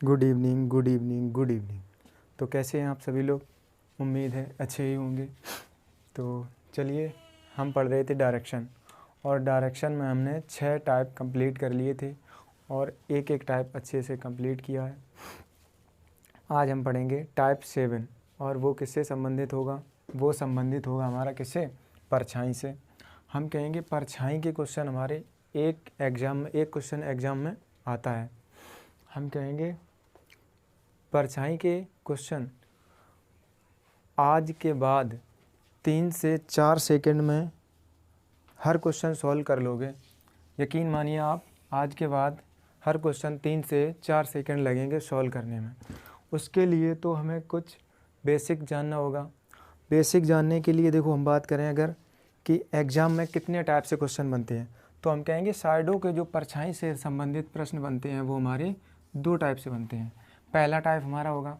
Good evening, good evening, good evening. तो कैसे हैं आप सभी लोग? उम्मीद है अच्छे ही होंगे। तो चलिए, हम पढ़ रहे थे डायरेक्शन, और डायरेक्शन में हमने 6 टाइप कंप्लीट कर लिए थे और एक एक टाइप अच्छे से कंप्लीट किया है। आज हम पढ़ेंगे टाइप 7, और वो किससे संबंधित होगा? वो संबंधित होगा हमारा किससे? परछाई से। हम कहेंगे परछाई के क्वेश्चन हमारे एक क्वेश्चन एग्ज़ाम में आता है। हम कहेंगे परछाई के क्वेश्चन आज के बाद 3 से 4 सेकंड में हर क्वेश्चन सॉल्व कर लोगे। यकीन मानिए आप, आज के बाद हर क्वेश्चन 3 से 4 सेकंड लगेंगे सॉल्व करने में। उसके लिए तो हमें कुछ बेसिक जानना होगा। बेसिक जानने के लिए देखो, हम बात करें अगर कि एग्ज़ाम में कितने टाइप से क्वेश्चन बनते हैं, तो हम कहेंगे साइडों के जो परछाई से संबंधित प्रश्न बनते हैं वो हमारे 2 टाइप से बनते हैं। पहला टाइप हमारा होगा,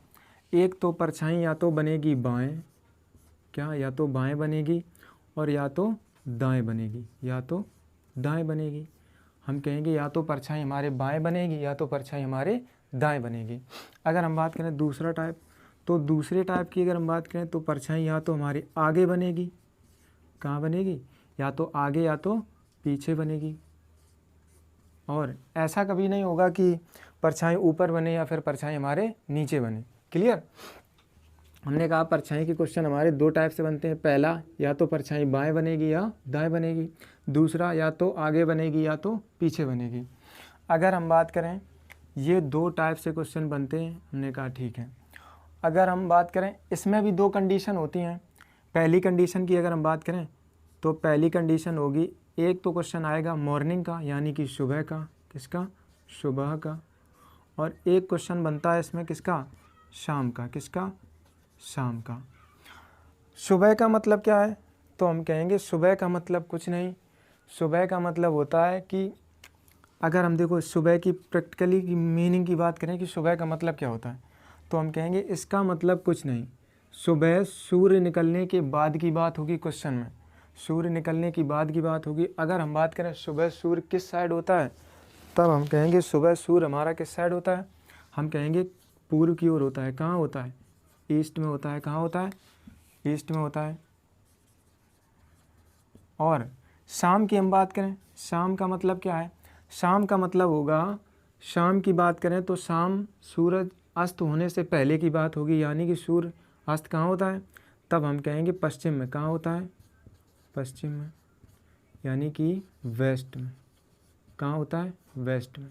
एक तो परछाई या तो बनेगी बाएं, या तो बाएं बनेगी और या तो दाएं बनेगी, या तो दाएं बनेगी। हम कहेंगे या तो परछाई हमारे बाएं बनेगी या तो परछाई हमारे दाएं बनेगी। अगर हम बात करें दूसरा टाइप, तो दूसरे टाइप की अगर हम बात करें तो परछाई या तो हमारी आगे बनेगी, कहाँ बनेगी? या तो आगे या तो पीछे बनेगी। और ऐसा कभी नहीं होगा कि परछाई ऊपर बने या फिर परछाई हमारे नीचे बने। क्लियर? हमने कहा परछाई के क्वेश्चन हमारे 2 टाइप से बनते हैं। पहला, या तो परछाई बाएं बनेगी या दाएं बनेगी। दूसरा, या तो आगे बनेगी या तो पीछे बनेगी। अगर हम बात करें ये 2 टाइप से क्वेश्चन बनते हैं, हमने कहा ठीक है। अगर हम बात करें इसमें भी 2 कंडीशन होती हैं। पहली कंडीशन की अगर हम बात करें तो पहली कंडीशन होगी, एक तो क्वेश्चन आएगा मॉर्निंग का, यानी कि सुबह का। किसका? सुबह का। और एक क्वेश्चन बनता है इसमें किसका? शाम का। किसका? शाम का। सुबह का मतलब क्या है? तो हम कहेंगे सुबह का मतलब कुछ नहीं। सुबह का मतलब होता है कि अगर हम देखो सुबह की प्रैक्टिकली की मीनिंग की बात करें कि सुबह का मतलब क्या होता है, तो हम कहेंगे इसका मतलब कुछ नहीं। सुबह सूर्य निकलने के बाद की बात होगी क्वेश्चन में, सूर्य निकलने की बाद की बात होगी। अगर हम बात करें सुबह सूर्य किस साइड होता है, तब हम कहेंगे सुबह सूर्य हमारा किस साइड होता है? हम कहेंगे पूर्व की ओर होता है। कहाँ होता है? ईस्ट में होता है। कहाँ होता है? ईस्ट में होता है। और शाम की हम बात करें, शाम का मतलब क्या है? शाम का मतलब होगा, शाम की बात करें तो शाम सूरज अस्त होने से पहले की बात होगी, यानी कि सूर्य अस्त कहाँ होता है? तब हम कहेंगे पश्चिम में। कहाँ होता है? पश्चिम में, यानी कि वेस्ट में। कहाँ होता है? वेस्ट में।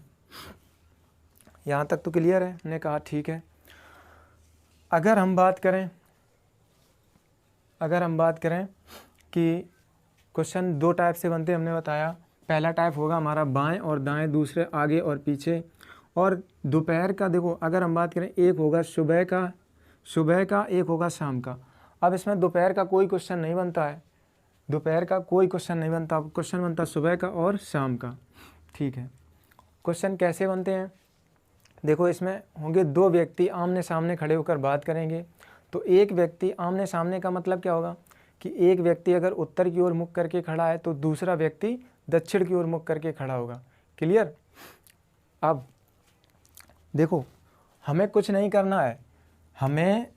यहाँ तक तो क्लियर है? हमने कहा ठीक है। अगर हम बात करें कि क्वेश्चन 2 टाइप से बनते हैं, हमने बताया। पहला टाइप होगा हमारा बाएं और दाएं, दूसरे आगे और पीछे। और दोपहर का देखो, अगर हम बात करें, एक होगा सुबह का, एक होगा शाम का। अब इसमें दोपहर का कोई क्वेश्चन नहीं बनता है, दोपहर का कोई क्वेश्चन नहीं बनता। क्वेश्चन बनता सुबह का और शाम का। ठीक है। क्वेश्चन कैसे बनते हैं? देखो, इसमें होंगे 2 व्यक्ति आमने सामने खड़े होकर बात करेंगे। तो एक व्यक्ति, आमने सामने का मतलब क्या होगा कि एक व्यक्ति अगर उत्तर की ओर मुख करके खड़ा है तो दूसरा व्यक्ति दक्षिण की ओर मुख करके खड़ा होगा। क्लियर? अब देखो, हमें कुछ नहीं करना है। हमें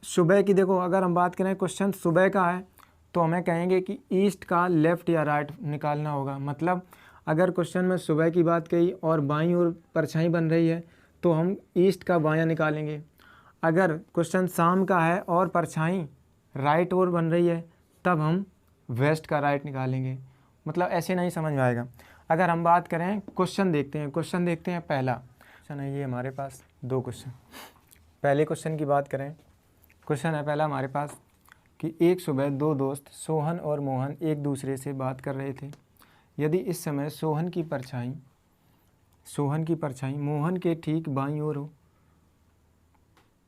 सुबह की, देखो अगर हम बात करें क्वेश्चन सुबह का है तो हमें कहेंगे कि ईस्ट का लेफ़्ट या राइट निकालना होगा। मतलब अगर क्वेश्चन में सुबह की बात कही और बाईं ओर परछाई बन रही है तो हम ईस्ट का बायां निकालेंगे। अगर क्वेश्चन शाम का है और परछाई राइट ओर बन रही है तब हम वेस्ट का राइट निकालेंगे। मतलब ऐसे नहीं समझ में आएगा। अगर हम बात करें, क्वेश्चन देखते हैं। पहला क्वेश्चन है ये हमारे पास, 2 क्वेश्चन। पहले क्वेश्चन की बात करें, क्वेश्चन है पहला हमारे पास कि एक सुबह 2 दोस्त सोहन और मोहन एक दूसरे से बात कर रहे थे। यदि इस समय सोहन की परछाई मोहन के ठीक बाईं ओर हो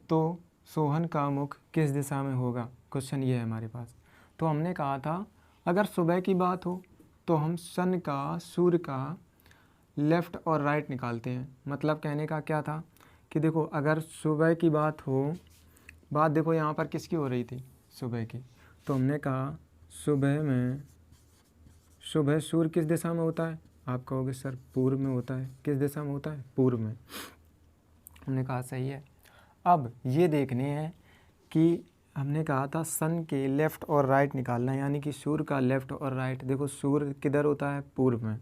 तो सोहन का मुख किस दिशा में होगा? क्वेश्चन ये है हमारे पास। तो हमने कहा था अगर सुबह की बात हो तो हम सन का, सूर्य का लेफ़्ट और राइट निकालते हैं। मतलब कहने का क्या था कि देखो, अगर सुबह की बात हो, बात देखो यहाँ पर किसकी हो रही थी? सुबह की। तो हमने कहा सुबह सूर्य किस दिशा में होता है? आप कहोगे सर पूर्व में होता है। किस दिशा में होता है? पूर्व में। हमने कहा सही है। अब ये देखने हैं कि हमने कहा था सन के लेफ़्ट और राइट निकालना है, यानी कि सूर्य का लेफ़्ट और राइट। देखो सूर्य किधर होता है, पूर्व में,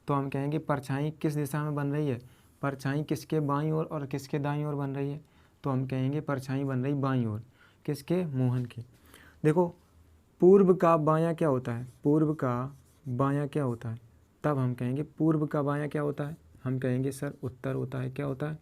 तो हम कहेंगे परछाई किस दिशा में बन रही है, परछाई किसके बाईं ओर और किसके दाईं ओर बन रही है, तो हम कहेंगे परछाई बन रही बाईं ओर, किसके, मोहन की। देखो पूर्व का बायां क्या होता है, पूर्व का बायां क्या होता है, तब हम कहेंगे पूर्व का बायां क्या होता है, हम कहेंगे सर उत्तर होता है। क्या होता है,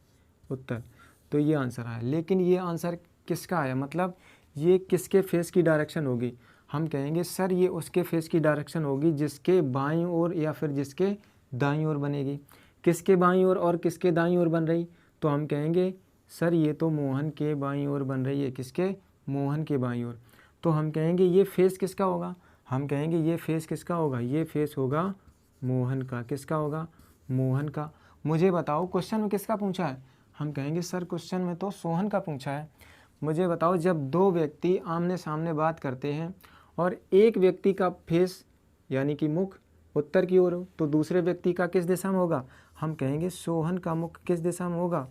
उत्तर। तो ये आंसर आया। लेकिन ये आंसर किसका आया, मतलब ये किसके फेस की डायरेक्शन होगी, हम कहेंगे सर ये उसके फेस की डायरेक्शन होगी जिसके बाईं ओर या फिर जिसके दाईं ओर बनेगी। किसके बाईं ओर और किसके दाईं ओर बन रही, तो हम कहेंगे सर ये तो मोहन के बाईं ओर बन रही है। किसके, मोहन के बाईं ओर। तो हम कहेंगे ये फेस किसका होगा, हम कहेंगे ये फेस किसका होगा, ये फेस होगा मोहन का। किसका होगा, मोहन का। मुझे बताओ क्वेश्चन में किसका पूछा है, हम कहेंगे सर क्वेश्चन में तो सोहन का पूछा है। मुझे बताओ जब दो व्यक्ति आमने सामने बात करते हैं और एक व्यक्ति का फेस यानी कि मुख उत्तर की ओर हो, तो दूसरे व्यक्ति का किस दिशा में होगा, हम कहेंगे सोहन का मुख किस दिशा में होगा,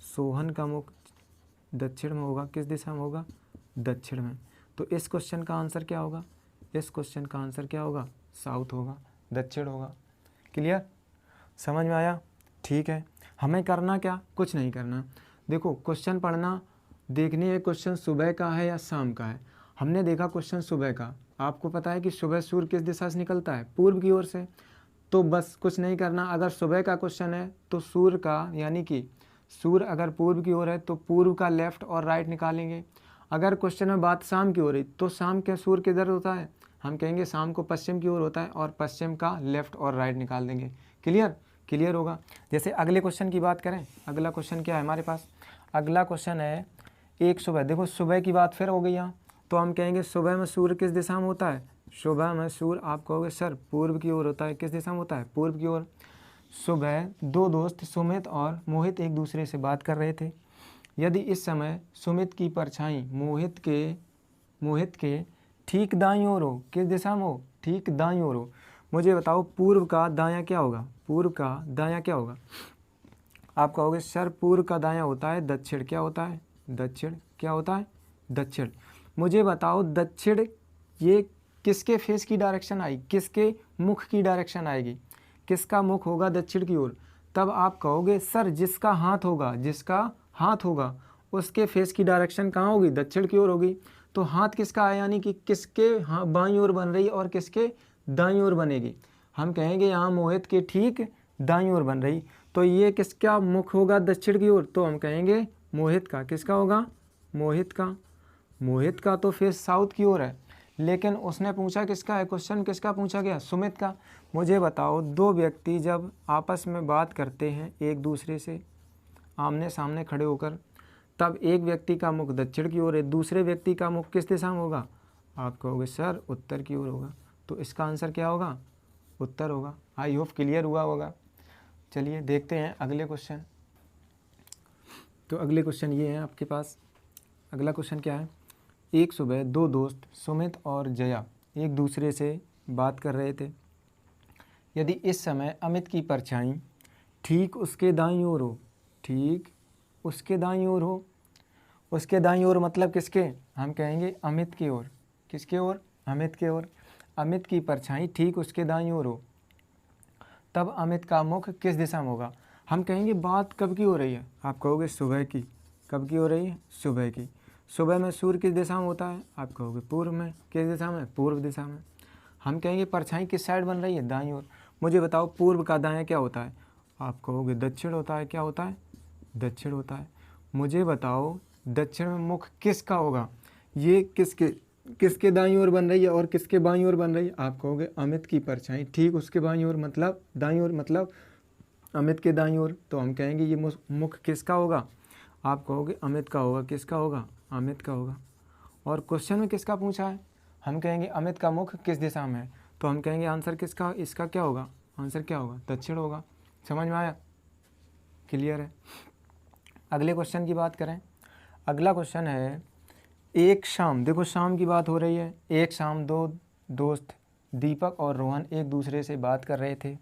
सोहन का मुख दक्षिण में होगा। किस दिशा में होगा, दक्षिण में। तो इस क्वेश्चन का आंसर क्या होगा, इस क्वेश्चन का आंसर क्या होगा, साउथ होगा, दक्षिण होगा। क्लियर, समझ में आया। ठीक है, हमें करना क्या, कुछ नहीं करना। देखो क्वेश्चन पढ़ना, देखनी है क्वेश्चन सुबह का है या शाम का है। हमने देखा क्वेश्चन सुबह का, आपको पता है कि सुबह सूर्य किस दिशा से निकलता है, पूर्व की ओर से। तो बस कुछ नहीं करना, अगर सुबह का क्वेश्चन है तो सूर्य का यानी कि सूर्य अगर पूर्व की ओर है तो पूर्व का लेफ्ट और राइट निकालेंगे। अगर क्वेश्चन में बात शाम की हो रही तो शाम के सूर्य किधर होता है, हम कहेंगे शाम को पश्चिम की ओर होता है और पश्चिम का लेफ्ट और राइट निकाल देंगे। क्लियर, क्लियर होगा। जैसे अगले क्वेश्चन की बात करें, अगला क्वेश्चन क्या है हमारे पास, अगला क्वेश्चन है एक सुबह। देखो सुबह की बात फिर हो गई यहाँ, तो हम कहेंगे सुबह में सूर्य किस दिशा में होता है, सुबह में सूर्य आप कहोगे सर पूर्व की ओर होता है। किस दिशा में होता है, पूर्व की ओर। सुबह दो दोस्त सुमित और मोहित एक दूसरे से बात कर रहे थे। यदि इस समय सुमित की परछाई मोहित के ठीक दाईं ओर हो, किस दिशा में हो, ठीक दाईं ओर हो। मुझे बताओ पूर्व का दायां क्या होगा, पूर्व का दायां क्या होगा, आप कहोगे सर पूर्व का दायां होता है दक्षिण। क्या होता है, दक्षिण। क्या होता है, दक्षिण। मुझे बताओ दक्षिण ये किसके फेस की डायरेक्शन आएगी, किसके मुख की डायरेक्शन आएगी, किसका मुख होगा दक्षिण की ओर। तब आप कहोगे सर जिसका हाथ होगा, जिसका हाथ होगा उसके फेस की डायरेक्शन कहाँ होगी, दक्षिण की ओर होगी। तो हाथ किसका है, यानी कि किसके बाईं ओर बन रही है और किसके दाईं ओर बनेगी। हम कहेंगे यहाँ मोहित के ठीक दाईं ओर बन रही, तो ये किसका मुख होगा दक्षिण की ओर, तो हम कहेंगे मोहित का। किसका होगा, मोहित का। मोहित का तो फेस साउथ की ओर है, लेकिन उसने पूछा किसका है, क्वेश्चन किसका पूछा गया, सुमित का। मुझे बताओ दो व्यक्ति जब आपस में बात करते हैं एक दूसरे से आमने सामने खड़े होकर, तब एक व्यक्ति का मुख दक्षिण की ओर है, दूसरे व्यक्ति का मुख किस दिशा में होगा, आप कहोगे सर उत्तर की ओर होगा। तो इसका आंसर क्या होगा, उत्तर होगा। आई होप क्लियर हुआ होगा। चलिए देखते हैं अगले क्वेश्चन। तो अगले क्वेश्चन ये है आपके पास, अगला क्वेश्चन क्या है, एक सुबह दो दोस्त सुमित और जया एक दूसरे से बात कर रहे थे। यदि इस समय अमित की परछाई ठीक उसके दाईं ओर हो, ठीक उसके दाईं ओर हो, उसके दाईं ओर मतलब किसके, हम कहेंगे अमित की ओर। किसके ओर, अमित की ओर। अमित की परछाई ठीक उसके दाईं ओर हो, तब अमित का मुख किस दिशा में होगा। हम कहेंगे बात कब की हो रही है, आप कहोगे सुबह की। कब की हो रही है, सुबह की। सुबह में सूर्य किस दिशा में होता है, आप कहोगे पूर्व में। किस दिशा में, पूर्व दिशा में। हम कहेंगे परछाई किस साइड बन रही है, दाईं ओर। मुझे बताओ पूर्व का दायां क्या होता है, आप कहोगे दक्षिण होता है। क्या होता है, दक्षिण होता है। मुझे बताओ दक्षिण में मुख किसका होगा, ये किसके दाईं ओर बन रही है और किसके बाईं ओर बन रही है, आप कहोगे अमित की परछाई ठीक उसके बाईं ओर, मतलब दाईं ओर, मतलब अमित के दाईं ओर। तो हम कहेंगे ये मुख किसका होगा, आप कहोगे अमित का होगा। किसका होगा, अमित का होगा। और क्वेश्चन में किसका पूछा है, हम कहेंगे अमित का मुख किस दिशा में है, तो हम कहेंगे आंसर किसका, इसका क्या होगा, आंसर क्या होगा, दक्षिण होगा। समझ में आया, क्लियर है। अगले क्वेश्चन की बात करें, अगला क्वेश्चन है एक शाम, देखो शाम की बात हो रही है। एक शाम दो दोस्त दीपक और रोहन एक दूसरे से बात कर रहे थे।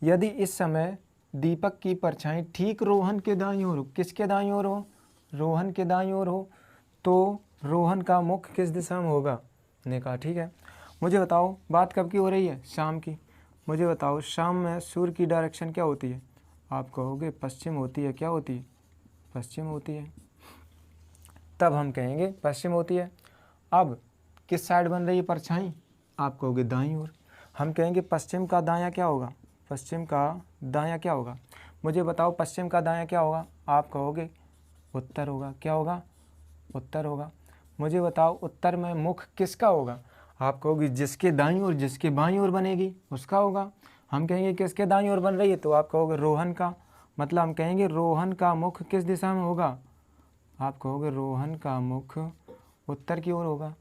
यदि इस समय दीपक की परछाई ठीक रोहन के दाईं ओर हो, किसके दाईं ओर हो, रोहन के दाईं ओर हो, तो रोहन का मुख किस दिशा में होगा। ने कहा ठीक है। मुझे बताओ बात कब की हो रही है, शाम की। मुझे बताओ शाम में सूर्य की डायरेक्शन क्या होती है। आप कहोगे पश्चिम होती है। क्या होती है, पश्चिम होती है। तब हम कहेंगे पश्चिम होती है। अब किस साइड बन रही है परछाई, आप कहोगे दाईं ओर। हम कहेंगे पश्चिम का दायां क्या होगा, पश्चिम का दायां क्या होगा। मुझे बताओ पश्चिम का दायां क्या होगा, आप कहोगे उत्तर होगा। क्या होगा, उत्तर होगा। मुझे बताओ उत्तर में मुख किसका होगा, आप कहोगे जिसके दाईं ओर जिसके बाईं ओर बनेगी उसका होगा। हम कहेंगे किसके दाईं ओर बन रही है, तो आप कहोगे रोहन का। मतलब हम कहेंगे रोहन का मुख किस दिशा में होगा, आप कहोगे रोहन का मुख उत्तर की ओर होगा।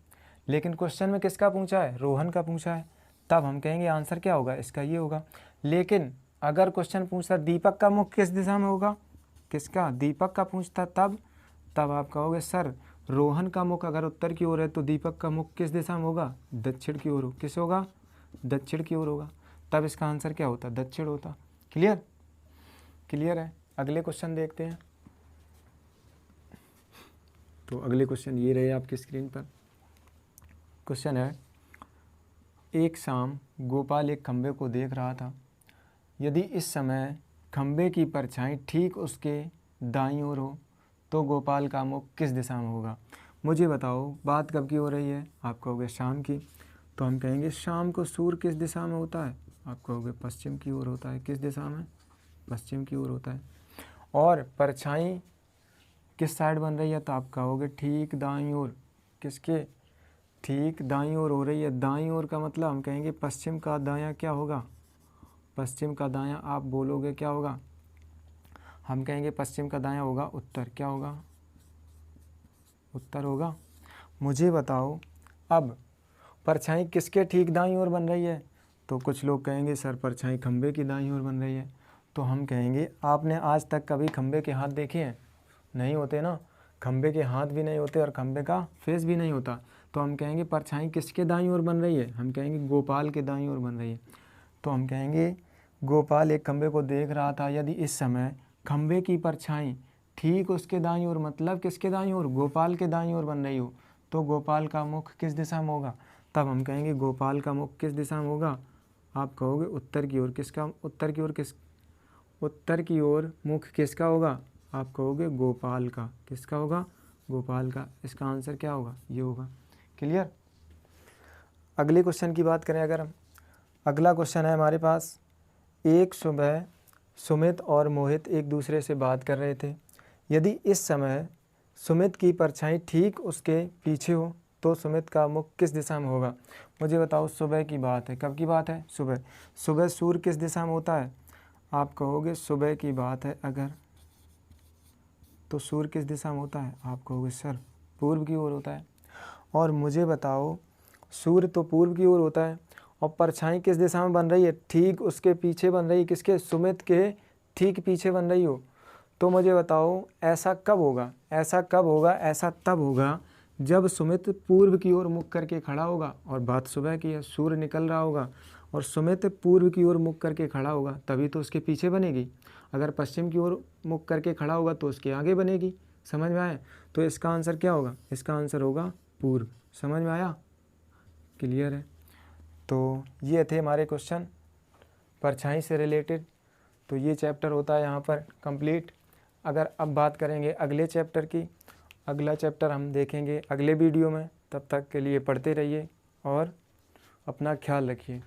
लेकिन क्वेश्चन में किसका पूछा है, रोहन का पूछा है। तब हम कहेंगे आंसर क्या होगा, इसका ये होगा। लेकिन अगर क्वेश्चन पूछता दीपक का मुख किस दिशा में होगा, किसका, दीपक का पूछता, तब आप कहोगे सर रोहन का मुख अगर उत्तर की ओर है तो दीपक का मुख किस दिशा में होगा, दक्षिण की ओर हो। किस होगा, दक्षिण की ओर होगा। तब इसका आंसर क्या होता, दक्षिण होता। क्लियर, क्लियर है। अगले क्वेश्चन देखते हैं। तो अगले क्वेश्चन ये रहे आपकी स्क्रीन पर। क्वेश्चन है, एक शाम गोपाल एक खंबे को देख रहा था। यदि इस समय खंबे की परछाई ठीक उसके दाईं ओर हो तो गोपाल का मुख किस दिशा में होगा। मुझे बताओ बात कब की हो रही है, आप कहोगे शाम की। तो हम कहेंगे शाम को सूर्य किस दिशा में होता है, आप कहोगे पश्चिम की ओर होता है। किस दिशा में, पश्चिम की ओर होता है। और परछाई किस साइड बन रही है, तो आप कहोगे ठीक दाईं ओर। किसके, ठीक दाईं ओर हो रही है। दाईं ओर का मतलब हम कहेंगे पश्चिम का दायां क्या होगा, पश्चिम का दायां। आप बोलोगे क्या होगा, हम कहेंगे पश्चिम का दायां होगा उत्तर। क्या होगा, उत्तर होगा। मुझे बताओ अब परछाई किसके ठीक दाईं ओर बन रही है, तो कुछ लोग कहेंगे सर परछाई खंबे की दाईं ओर बन रही है। तो हम कहेंगे आपने आज तक कभी खंबे के हाथ देखे हैं, नहीं होते ना, खंबे के हाथ भी नहीं होते और खंबे का फेस भी नहीं होता। तो हम कहेंगे परछाई किसके दाईं ओर बन रही है, हम कहेंगे गोपाल के दाईं ओर बन रही है। तो हम कहेंगे गोपाल एक खंबे को देख रहा था। यदि इस समय खंबे की परछाई ठीक उसके दाईं ओर, मतलब किसके दाईं ओर, गोपाल के दाईं ओर बन रही हो, तो गोपाल का मुख किस दिशा में होगा। तब हम कहेंगे गोपाल का मुख किस दिशा में होगा, आप कहोगे उत्तर की ओर। किसका, उत्तर की ओर, किस, उत्तर की ओर मुख किसका होगा, आप कहोगे गोपाल का। किसका होगा, गोपाल का। इसका आंसर क्या होगा, ये होगा। क्लियर। अगले क्वेश्चन की बात करें अगर हम, अगला क्वेश्चन है हमारे पास, एक सुबह सुमित और मोहित एक दूसरे से बात कर रहे थे। यदि इस समय सुमित की परछाई ठीक उसके पीछे हो तो सुमित का मुख किस दिशा में होगा। मुझे बताओ सुबह की बात है, कब की बात है, सुबह। सुबह सूर्य किस दिशा में होता है, आप कहोगे सुबह की बात है अगर, तो सूर्य किस दिशा में होता है, आप कहोगे सर पूर्व की ओर होता है। और मुझे बताओ सूर्य तो पूर्व की ओर होता है और परछाई किस दिशा में बन रही है, ठीक उसके पीछे बन रही है। किसके, सुमित के ठीक पीछे बन रही हो। तो मुझे बताओ ऐसा कब होगा, ऐसा कब होगा, ऐसा तब होगा जब सुमित पूर्व की ओर मुख करके खड़ा होगा। और बात सुबह की है, सूर्य निकल रहा होगा और सुमित पूर्व की ओर मुख करके खड़ा होगा, तभी तो उसके पीछे बनेगी। अगर पश्चिम की ओर मुख करके खड़ा होगा तो उसके आगे बनेगी। समझ में आया। तो इसका आंसर क्या होगा, इसका आंसर होगा पूर्व। समझ में आया, क्लियर है। तो ये थे हमारे क्वेश्चन परछाई से रिलेटेड। तो ये चैप्टर होता है यहाँ पर कंप्लीट। अगर अब बात करेंगे अगले चैप्टर की, अगला चैप्टर हम देखेंगे अगले वीडियो में। तब तक के लिए पढ़ते रहिए और अपना ख्याल रखिए।